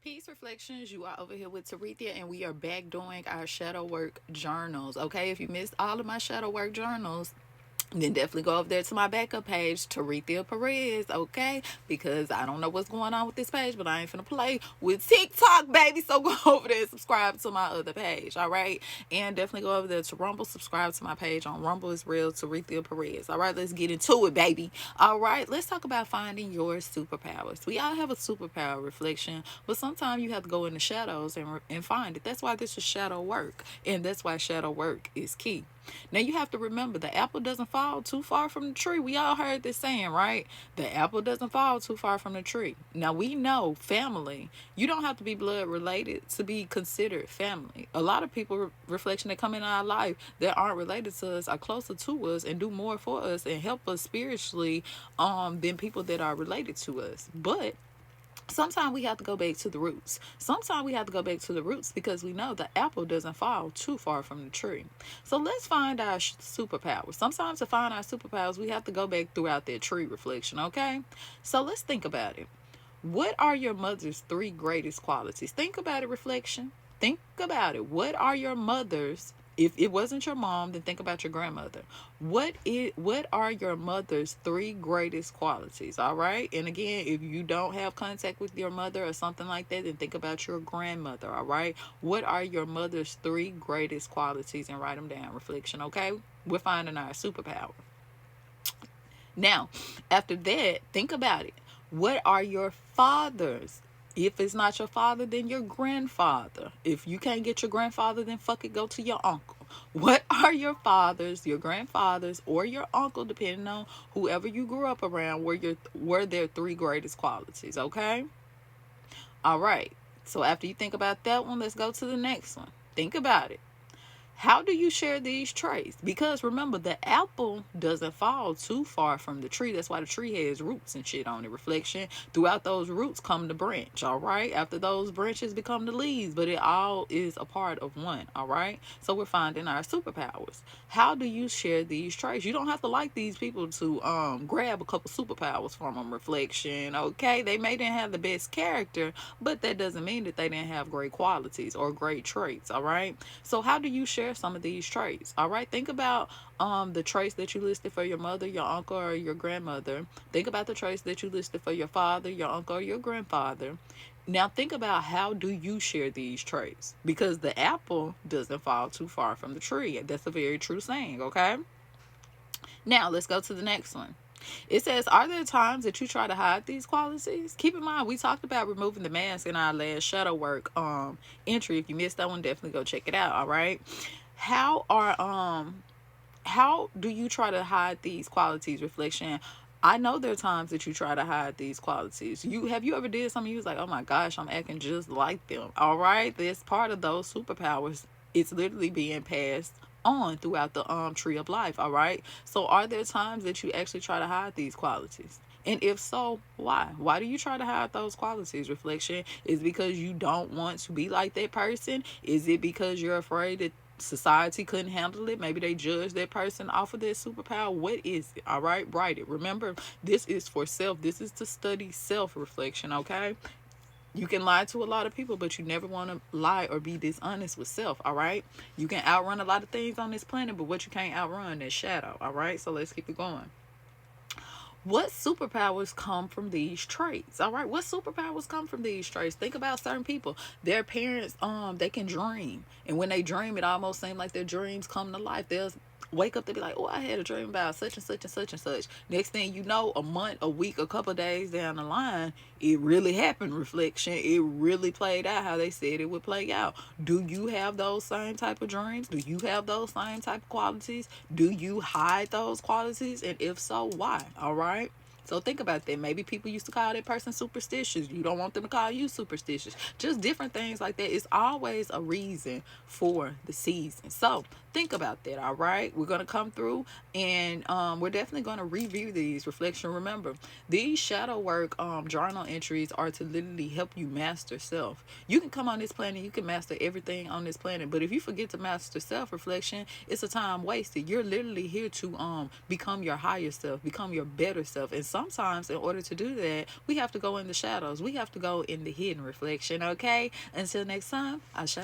Peace Reflections, you are over here with Tarithia, and we are back doing our shadow work journals. Okay, if you missed all of my shadow work journals, then definitely go over there to my backup page, Tarithia Perez, okay? Because I don't know what's going on with this page, but I ain't finna play with TikTok, baby. So go over there and subscribe to my other page, all right? And definitely go over there to Rumble, subscribe to my page on Rumble is real, Tarithia Perez. All right, let's get into it, baby. All right, let's talk about finding your superpowers. We all have a superpower reflection, but sometimes you have to go in the shadows and find it. That's why this is shadow work, and that's why shadow work is key. Now you have to remember the apple doesn't fall too far from the tree. We all heard this saying, right? The apple doesn't fall too far from the tree. Now we know family. You don't have to be blood related to be considered family. A lot of people reflection that come in our life that aren't related to us are closer to us and do more for us and help us spiritually than people that are related to us. But sometimes we have to go back to the roots. Sometimes we have to go back to the roots because we know the apple doesn't fall too far from the tree. So let's find our superpowers. Sometimes to find our superpowers, we have to go back throughout that tree reflection, okay? So let's think about it. What are your mother's three greatest qualities? Think about it, reflection. Think about it. What are your mother's, if it wasn't your mom, then think about your grandmother. What are your mother's three greatest qualities? All right. And again, if you don't have contact with your mother or something like that, then think about your grandmother. All right. What are your mother's three greatest qualities, and write them down. Reflection. Okay. We're finding our superpower. Now, after that, think about it. What are your father's? If it's not your father, then your grandfather. If you can't get your grandfather, then fuck it, go to your uncle. What are your fathers, your grandfathers, or your uncle, depending on whoever you grew up around, were their three greatest qualities, okay? All right. So after you think about that one, let's go to the next one. Think about it. How do you share these traits? Because remember, the apple doesn't fall too far from the tree. That's why the tree has roots and shit on it. Reflection. Throughout those roots come the branch, all right? After those branches become the leaves, but it all is a part of one, all right? So we're finding our superpowers. How do you share these traits? You don't have to like these people to grab a couple superpowers from them. Reflection, okay? They may didn't have the best character, but that doesn't mean that they didn't have great qualities or great traits, all right? So how do you share some of these traits? All right, think about the traits that you listed for your mother, your uncle, or your grandmother. Think about the traits that you listed for your father, your uncle, or your grandfather. Now think about, how do you share these traits? Because the apple doesn't fall too far from the tree. That's a very true saying, okay? Now let's go to the next one. It says, are there times that you try to hide these qualities? Keep in mind, we talked about removing the mask in our last shadow work entry. If you missed that one, definitely go check it out. All right. How are how do you try to hide these qualities? Reflection. I know there are times that you try to hide these qualities. You ever did something you was like, oh my gosh, I'm acting just like them. All right. That's part of those superpowers. It's literally being passed on throughout the tree of life. All right. So are there times that you actually try to hide these qualities? And if so, why? Why do you try to hide those qualities? Reflection. Is it because you don't want to be like that person? Is it because you're afraid that society couldn't handle it? Maybe they judge that person off of their superpower. What is it? All right, write it. Remember, this is for self. This is to study self-reflection, okay? You can lie to a lot of people, but you never want to lie or be dishonest with self, all right? You can outrun a lot of things on this planet, but what you can't outrun is shadow, all right? So let's keep it going. What superpowers come from these traits? All right, what superpowers come from these traits? Think about certain people. Their parents, they can dream, and when they dream, it almost seems like their dreams come to life. They'll wake up to be like, oh, I had a dream about such and such and such and such. Next thing you know, a month, a week, a couple of days down the line, it really happened. Reflection. It really played out how they said it would play out. Do you have those same type of dreams? Do you have those same type of qualities? Do you hide those qualities? And if so, why? All right. So think about that. Maybe people used to call that person superstitious. You don't want them to call you superstitious. Just different things like that. It's always a reason for the season. So think about that. All right, we're going to come through, and we're definitely going to review these reflection. Remember, these shadow work journal entries are to literally help you master self. You can come on this planet, you can master everything on this planet, but if you forget to master self reflection, it's a time wasted. You're literally here to become your higher self, become your better self. And sometimes in order to do that, we have to go in the shadows, we have to go in the hidden reflection. Okay, until next time, Ashe.